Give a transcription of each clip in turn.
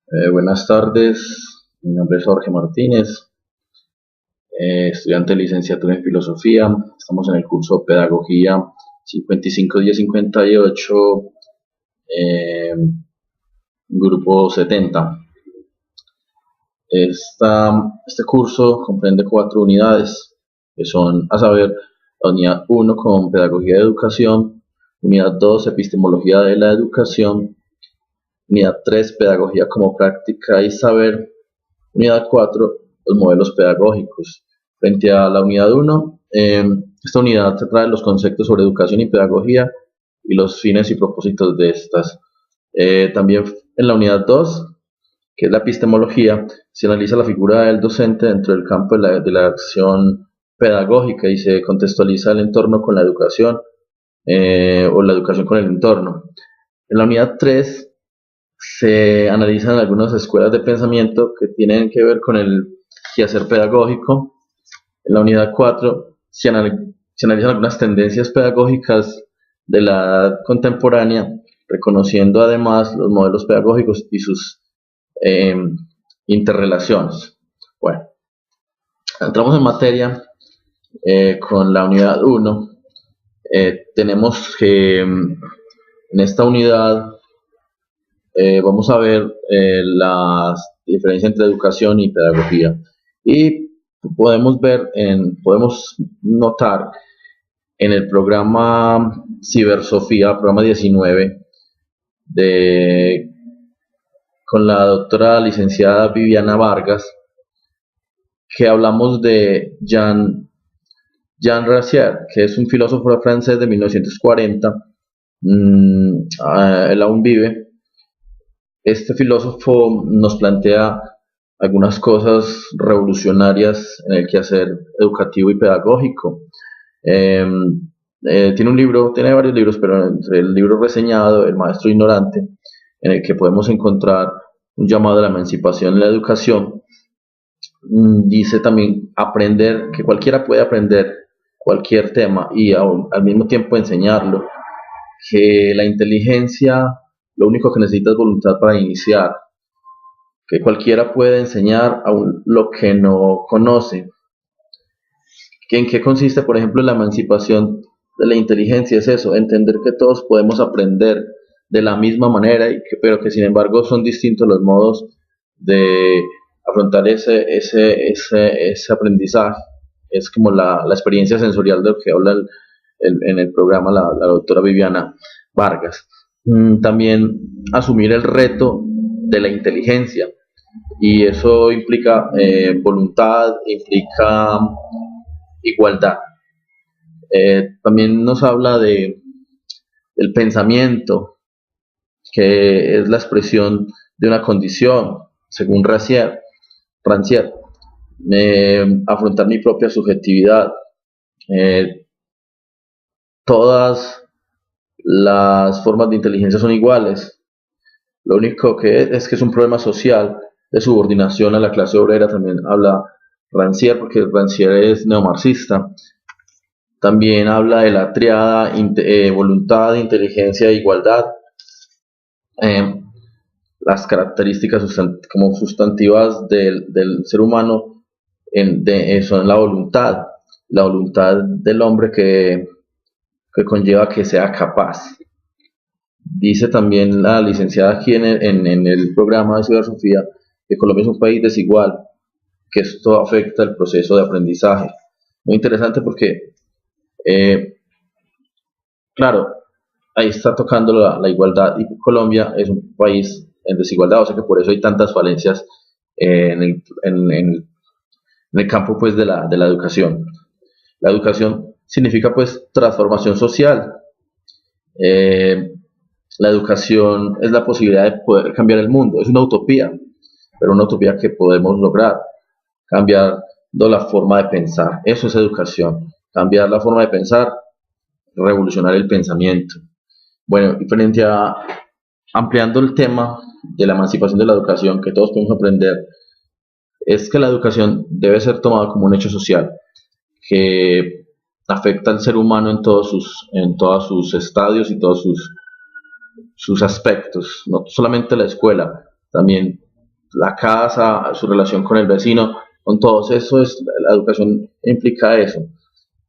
Buenas tardes, mi nombre es Jorge Martínez, estudiante de licenciatura en Filosofía. Estamos en el curso Pedagogía 551058, eh, grupo 70. Este curso comprende 4 unidades, que son, a saber, la unidad 1 con Pedagogía de Educación, unidad 2 Epistemología de la Educación, unidad 3 Pedagogía como Práctica y Saber, unidad 4 los modelos pedagógicos. Frente a la unidad 1, esta unidad se trae los conceptos sobre educación y pedagogía y los fines y propósitos de estas. También en la unidad 2, que es la epistemología, se analiza la figura del docente dentro del campo de la acción pedagógica y se contextualiza el entorno con la educación, o la educación con el entorno. En la unidad 3 se analizan algunas escuelas de pensamiento que tienen que ver con el quehacer pedagógico. En la unidad 4 se analizan algunas tendencias pedagógicas de la edad contemporánea, reconociendo además los modelos pedagógicos y sus eh, interrelaciones. Bueno, entramos en materia con la unidad 1. Tenemos que en esta unidad vamos a ver la diferencia entre educación y pedagogía. Y podemos notar en el programa Cibersofía, programa 19, con la doctora licenciada Viviana Vargas, que hablamos de Jean Rancière, que es un filósofo francés de 1940. Él aún vive. Este filósofo nos plantea algunas cosas revolucionarias en el quehacer educativo y pedagógico. Eh, tiene varios libros, pero entre el libro reseñado, El maestro ignorante, en el que podemos encontrar un llamado a la emancipación en la educación, dice también que cualquiera puede aprender cualquier tema y al mismo tiempo enseñarlo, que la inteligencia lo único que necesita es voluntad para iniciar, que cualquiera puede enseñar aún lo que no conoce. ¿En qué consiste, por ejemplo, la emancipación de la inteligencia? Es eso, entender que todos podemos aprender de la misma manera, pero que sin embargo son distintos los modos de afrontar ese aprendizaje. Es como la experiencia sensorial de lo que habla en el programa la doctora Viviana Vargas. También asumir el reto de la inteligencia, y eso implica voluntad, implica igualdad. También nos habla del pensamiento, que es la expresión de una condición, según Rancière. Afrontar mi propia subjetividad. Todas las formas de inteligencia son iguales. Lo único que es que es un problema social de subordinación a la clase obrera. También habla Rancière, porque Rancière es neomarxista. También habla de la triada voluntad, inteligencia e igualdad. Las características como sustantivas del ser humano son la voluntad del hombre que conlleva que sea capaz. Dice también la licenciada aquí en el programa de Ciberosofía que Colombia es un país desigual, que esto afecta el proceso de aprendizaje. Muy interesante porque, claro, ahí está tocando la igualdad, y Colombia es un país en desigualdad, o sea que por eso hay tantas falencias en el campo pues de la educación. La educación significa pues transformación social. Eh, la educación es la posibilidad de poder cambiar el mundo, es una utopía, pero una utopía que podemos lograr, cambiando la forma de pensar. Eso es educación, cambiar la forma de pensar, revolucionar el pensamiento. Bueno, y frente a ampliando el tema de la emancipación de la educación, que todos podemos aprender, es que la educación debe ser tomada como un hecho social que afecta al ser humano en todos sus estadios y todos sus aspectos, no solamente la escuela, también la casa, su relación con el vecino, con todos. Eso es, la educación implica eso.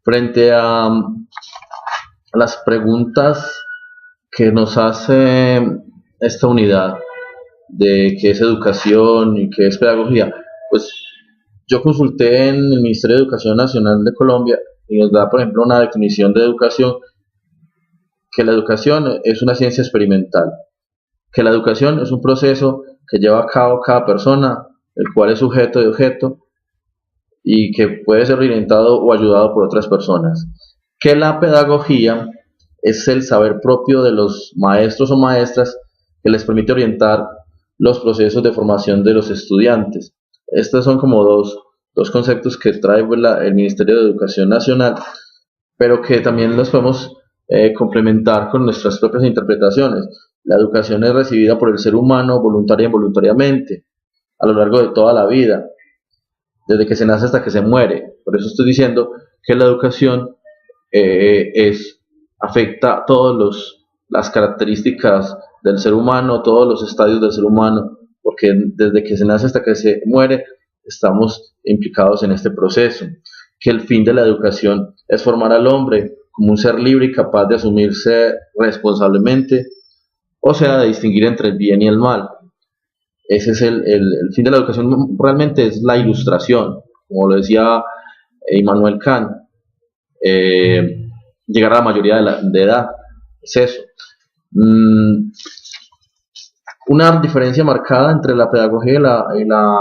Frente a las preguntas que nos hace esta unidad de qué es educación y qué es pedagogía, pues yo consulté en el Ministerio de Educación Nacional de Colombia y nos da, por ejemplo, una definición de educación, que la educación es una ciencia experimental, que la educación es un proceso que lleva a cabo cada persona, el cual es sujeto de objeto y que puede ser orientado o ayudado por otras personas. Que la pedagogía es el saber propio de los maestros o maestras que les permite orientar los procesos de formación de los estudiantes. Estos son como dos conceptos que trae el Ministerio de Educación Nacional, pero que también los podemos complementar con nuestras propias interpretaciones. La educación es recibida por el ser humano voluntaria e involuntariamente a lo largo de toda la vida, desde que se nace hasta que se muere. Por eso estoy diciendo que la educación afecta todas las características del ser humano, todos los estadios del ser humano, porque desde que se nace hasta que se muere estamos implicados en este proceso. Que el fin de la educación es formar al hombre como un ser libre y capaz de asumirse responsablemente, o sea, de distinguir entre el bien y el mal. Ese es el fin de la educación, realmente es la ilustración, como lo decía Immanuel Kant, llegar a la mayoría de edad, es eso. Una diferencia marcada entre la pedagogía y la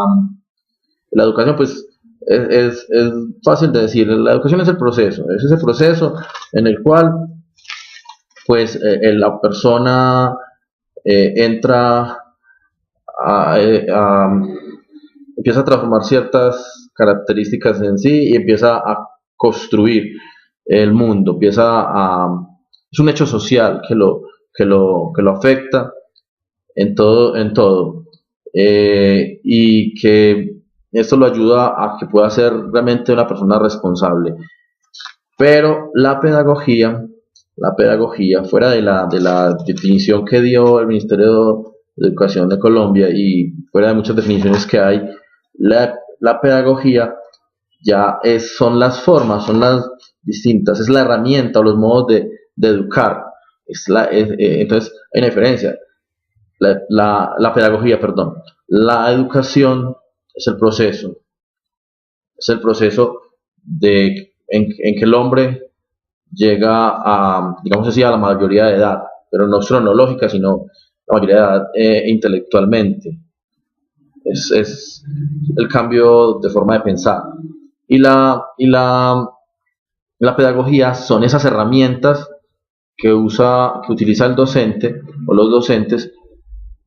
educación, pues es fácil de decir. La educación es el proceso, es ese proceso en el cual pues la persona entra empieza a transformar ciertas características en sí y empieza a construir el mundo, es un hecho social que lo afecta en todo, y que esto lo ayuda a que pueda ser realmente una persona responsable. Pero la pedagogía fuera de la definición que dio el Ministerio de Educación de Colombia y fuera de muchas definiciones que hay, la pedagogía son las formas, son las distintas, es la herramienta o los modos de educar. Entonces hay una diferencia. La pedagogía, perdón, la educación es el proceso en que el hombre llega a, digamos así, a la mayoría de edad, pero no cronológica, sino la mayoría de edad intelectualmente. Es el cambio de forma de pensar. Y la pedagogía son esas herramientas que utiliza el docente o los docentes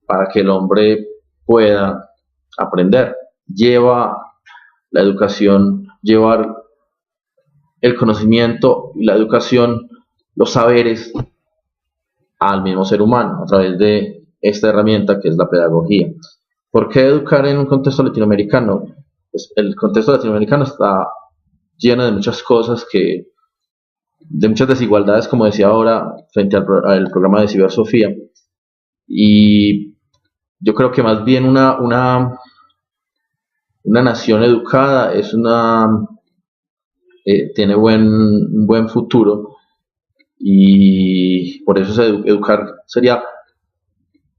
para que el hombre pueda aprender. Llevar el conocimiento y la educación, los saberes, al mismo ser humano a través de esta herramienta que es la pedagogía. ¿Por qué educar en un contexto latinoamericano? Pues el contexto latinoamericano está lleno de muchas cosas, de muchas desigualdades, como decía ahora, frente al programa de Cibersofía. Y yo creo que más bien una nación educada tiene un buen futuro, y por eso educar sería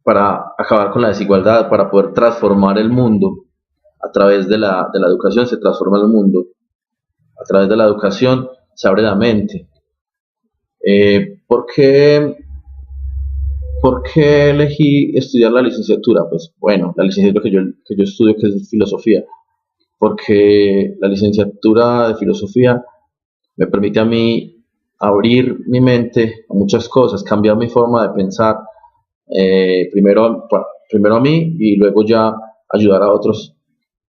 para acabar con la desigualdad, para poder transformar el mundo. A través de la educación se transforma el mundo, a través de la educación se abre la mente. ¿Por qué elegí estudiar la licenciatura? Pues bueno, la licenciatura que yo estudio, que es filosofía, porque la licenciatura de filosofía me permite a mí abrir mi mente a muchas cosas, cambiar mi forma de pensar, primero a mí y luego ya ayudar a otros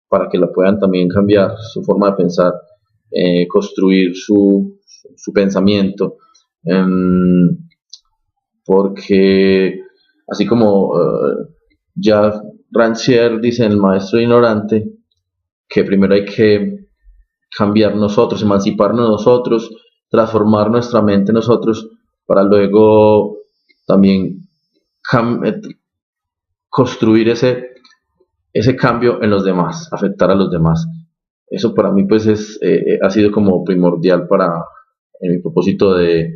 para que la puedan también cambiar su forma de pensar, construir su pensamiento, porque así como ya Rancière dice en El maestro ignorante, que primero hay que cambiar nosotros, emanciparnos nosotros, transformar nuestra mente nosotros, para luego también construir ese cambio en los demás, afectar a los demás. Eso para mí pues ha sido como primordial en mi propósito de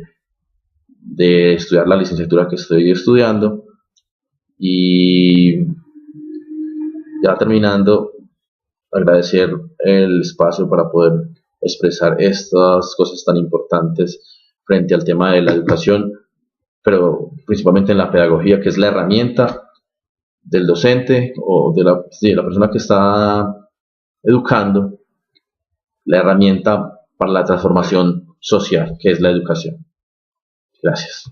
estudiar la licenciatura que estoy estudiando. Y ya terminando, agradecer el espacio para poder expresar estas cosas tan importantes frente al tema de la educación, pero principalmente en la pedagogía, que es la herramienta del docente o de la persona que está educando, la herramienta para la transformación social, que es la educación. Gracias.